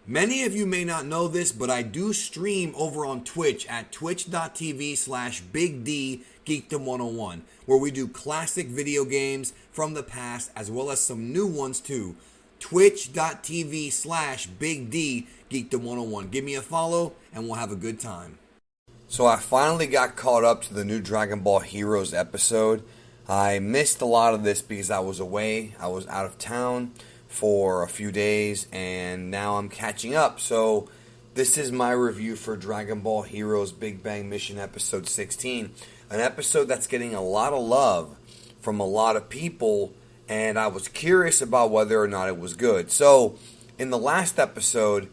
Many of you may not know this, but I do stream over on Twitch at twitch.tv/Big D Geekdom 101, where we do classic video games from the past as well as some new ones too. Twitch.tv/Big D Geekdom 101. Give me a follow and we'll have a good time. So I finally got caught up to the new Dragon Ball Heroes episode. I missed a lot of this because I was away. I was out of town for a few days and now I'm catching up. So this is my review for Dragon Ball Heroes Big Bang Mission episode 16. An episode that's getting a lot of love from a lot of people, and I was curious about whether or not it was good. So in the last episode,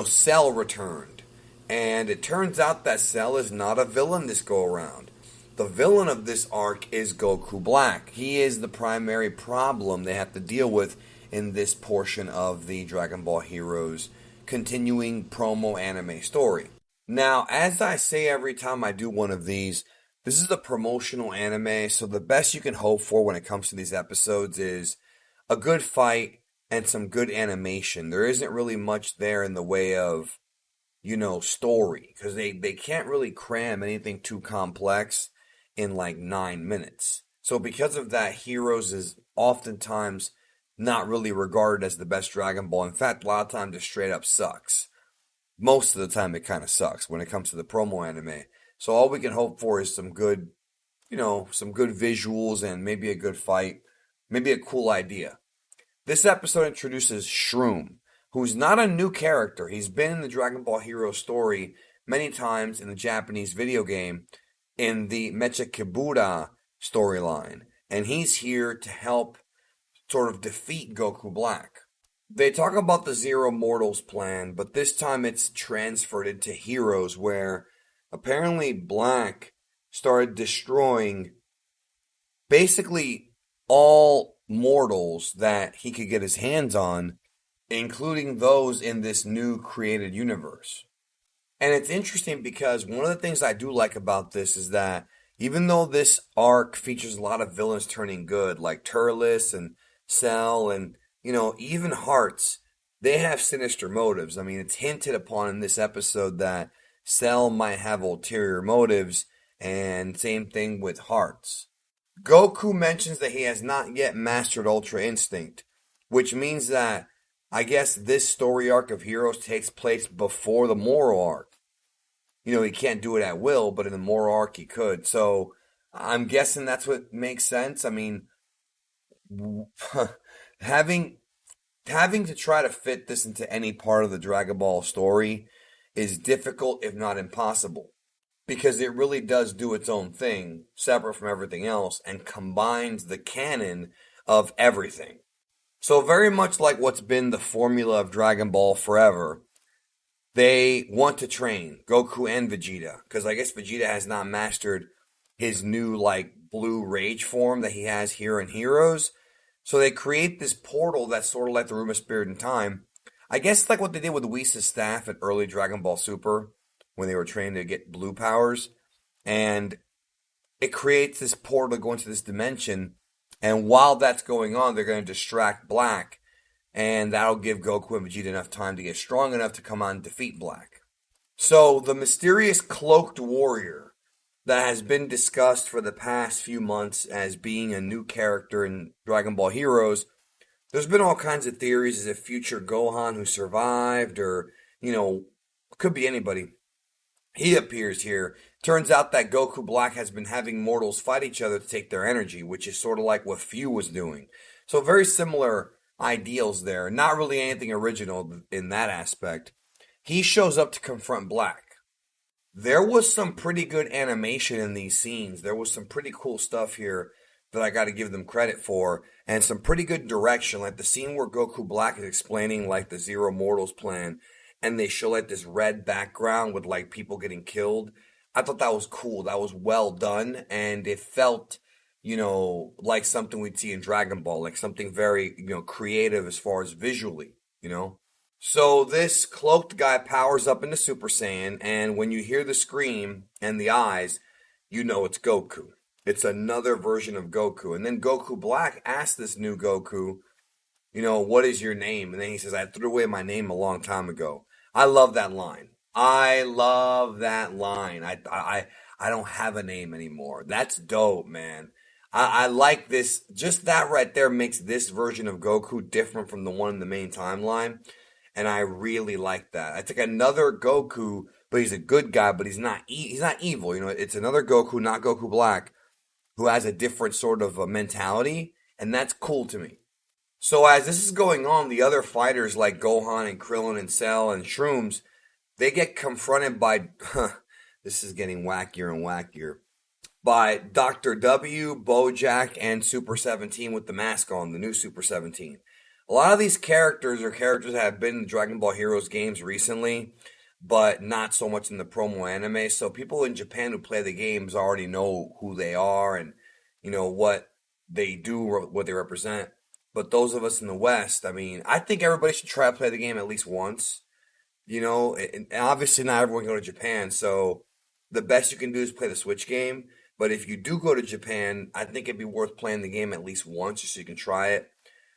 Cell returned. And it turns out that Cell is not a villain this go around. The villain of this arc is Goku Black. He is the primary problem they have to deal with in this portion of the Dragon Ball Heroes continuing promo anime story. Now, as I say every time I do one of these, this is a promotional anime, so the best you can hope for when it comes to these episodes is a good fight and some good animation. There isn't really much there in the way of story, because they can't really cram anything too complex in like 9 minutes. So because of that, Heroes is oftentimes not really regarded as the best Dragon Ball. In fact, a lot of times it straight up sucks. Most of the time it kind of sucks when it comes to the promo anime. So all we can hope for is some good, some good visuals and maybe a good fight, maybe a cool idea. This episode introduces Shroom, who's not a new character. He's been in the Dragon Ball Hero story many times in the Japanese video game in the Mecha Kibura storyline. And he's here to help sort of defeat Goku Black. They talk about the Zero Mortals plan, but this time it's transferred into Heroes, where apparently Black started destroying basically all mortals that he could get his hands on, including those in this new created universe. And it's interesting because one of the things I do like about this is that even though this arc features a lot of villains turning good, like Turles and Cell and, even Hearts, they have sinister motives. I mean, it's hinted upon in this episode that Cell might have ulterior motives, and same thing with Hearts. Goku mentions that he has not yet mastered Ultra Instinct, which means that I guess this story arc of Heroes takes place before the Moro arc. He can't do it at will, but in the Moro arc he could. So I'm guessing that's what makes sense. I mean, having to try to fit this into any part of the Dragon Ball story is difficult, if not impossible, because it really does do its own thing, separate from everything else, and combines the canon of everything. So very much like what's been the formula of Dragon Ball forever, they want to train Goku and Vegeta, because I guess Vegeta has not mastered his new blue rage form that he has here in Heroes. So they create this portal that's sort of like the Room of Spirit and Time. I guess like what they did with Whis' staff at early Dragon Ball Super when they were trained to get blue powers. And it creates this portal to go into this dimension. And while that's going on, they're going to distract Black. And that'll give Goku and Vegeta enough time to get strong enough to come on and defeat Black. So the mysterious cloaked warrior that has been discussed for the past few months as being a new character in Dragon Ball Heroes, there's been all kinds of theories as if future Gohan who survived or, could be anybody. He appears here. Turns out that Goku Black has been having mortals fight each other to take their energy, which is sort of like what Fu was doing. So very similar ideals there. Not really anything original in that aspect. He shows up to confront Black. There was some pretty good animation in these scenes. There was some pretty cool stuff here that I got to give them credit for, and some pretty good direction, like the scene where Goku Black is explaining the Zero Mortals plan, and they show this red background with people getting killed. I thought that was cool. That was well done, and it felt, like something we'd see in Dragon Ball, like something very, creative as far as visually, So this cloaked guy powers up into Super Saiyan, and when you hear the scream and the eyes, it's Goku. It's another version of Goku. And then Goku Black asks this new Goku, what is your name? And then he says, I threw away my name a long time ago. I love that line. I love that line. I don't have a name anymore. That's dope, man. I like this. Just that right there makes this version of Goku different from the one in the main timeline. And I really like that. I think another Goku, but he's a good guy, but he's not evil. It's another Goku, not Goku Black, who has a different sort of a mentality, and that's cool to me. So as this is going on, the other fighters like Gohan and Krillin and Cell and Shrooms, they get confronted by, this is getting wackier and wackier, by Dr. W, Bojack, and Super 17 with the mask on, the new Super 17. A lot of these characters are characters that have been in Dragon Ball Heroes games recently, but not so much in the promo anime. So people in Japan who play the games already know who they are and, what they do, what they represent. But those of us in the West, I think everybody should try to play the game at least once. And obviously not everyone can go to Japan, so the best you can do is play the Switch game. But if you do go to Japan, I think it'd be worth playing the game at least once just so you can try it.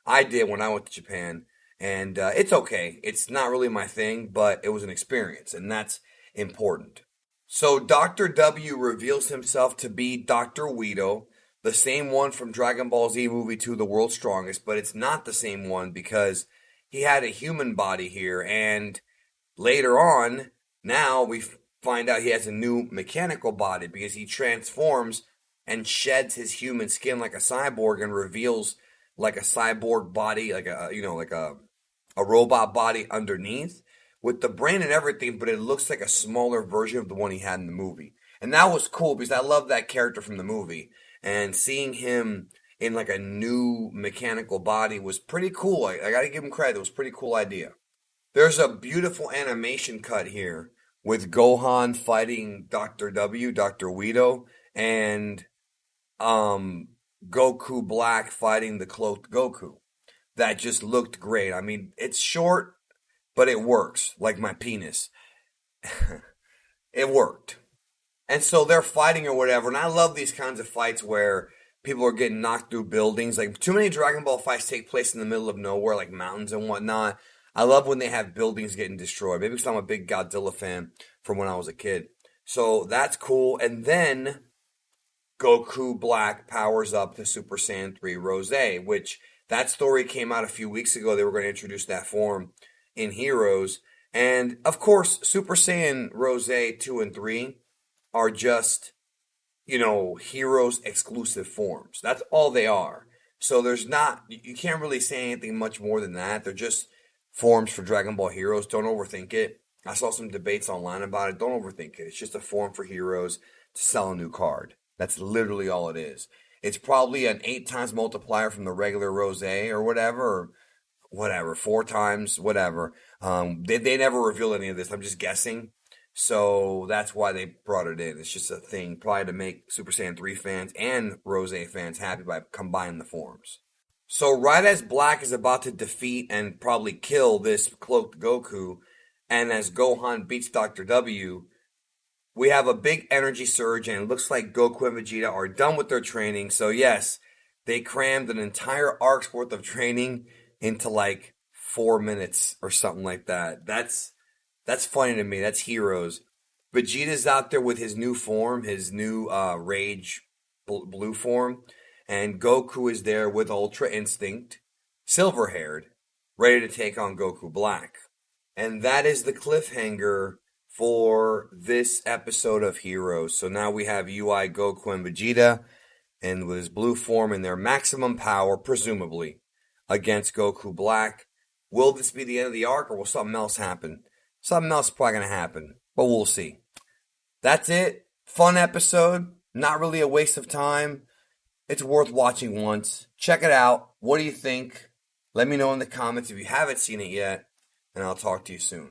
I did when I went to Japan, and it's okay. It's not really my thing, but it was an experience, and that's important. So Dr. W reveals himself to be Dr. Weedo, the same one from Dragon Ball Z Movie 2, The World's Strongest, but it's not the same one because he had a human body here, and later on, now we find out he has a new mechanical body because he transforms and sheds his human skin like a cyborg and reveals like a cyborg body, like a robot body underneath with the brain and everything, but it looks like a smaller version of the one he had in the movie. And that was cool because I love that character from the movie. And seeing him in like a new mechanical body was pretty cool. I gotta give him credit. It was a pretty cool idea. There's a beautiful animation cut here with Gohan fighting Dr. W, Dr. Weedo, and Goku Black fighting the cloaked Goku. That just looked great. It's short, but it works, like my penis. It worked. And so they're fighting or whatever, and I love these kinds of fights where people are getting knocked through buildings. Like, too many Dragon Ball fights take place in the middle of nowhere, like mountains and whatnot. I love when they have buildings getting destroyed. Maybe because I'm a big Godzilla fan from when I was a kid. So that's cool. And then Goku Black powers up to Super Saiyan 3 Rose, which that story came out a few weeks ago. They were going to introduce that form in Heroes. And, of course, Super Saiyan Rose 2 and 3 are just, Heroes exclusive forms. That's all they are. So you can't really say anything much more than that. They're just forms for Dragon Ball Heroes. Don't overthink it. I saw some debates online about it. Don't overthink it. It's just a form for Heroes to sell a new card. That's literally all it is. It's probably an 8 times multiplier from the regular Rose or whatever, 4 times, whatever. They never reveal any of this. I'm just guessing. So that's why they brought it in. It's just a thing, probably to make Super Saiyan 3 fans and Rose fans happy by combining the forms. So right as Black is about to defeat and probably kill this cloaked Goku, and as Gohan beats Dr. W, we have a big energy surge, and it looks like Goku and Vegeta are done with their training. So yes, they crammed an entire arc's worth of training into like 4 minutes or something like that. That's funny to me. That's Heroes. Vegeta's out there with his new form, his new Rage blue form. And Goku is there with Ultra Instinct, silver-haired, ready to take on Goku Black. And that is the cliffhanger for this episode of Heroes. So now we have UI, Goku, and Vegeta, and with his blue form in their maximum power, presumably, against Goku Black. Will this be the end of the arc, or will something else happen? Something else is probably going to happen, but we'll see. That's it. Fun episode. Not really a waste of time. It's worth watching once. Check it out. What do you think? Let me know in the comments if you haven't seen it yet, and I'll talk to you soon.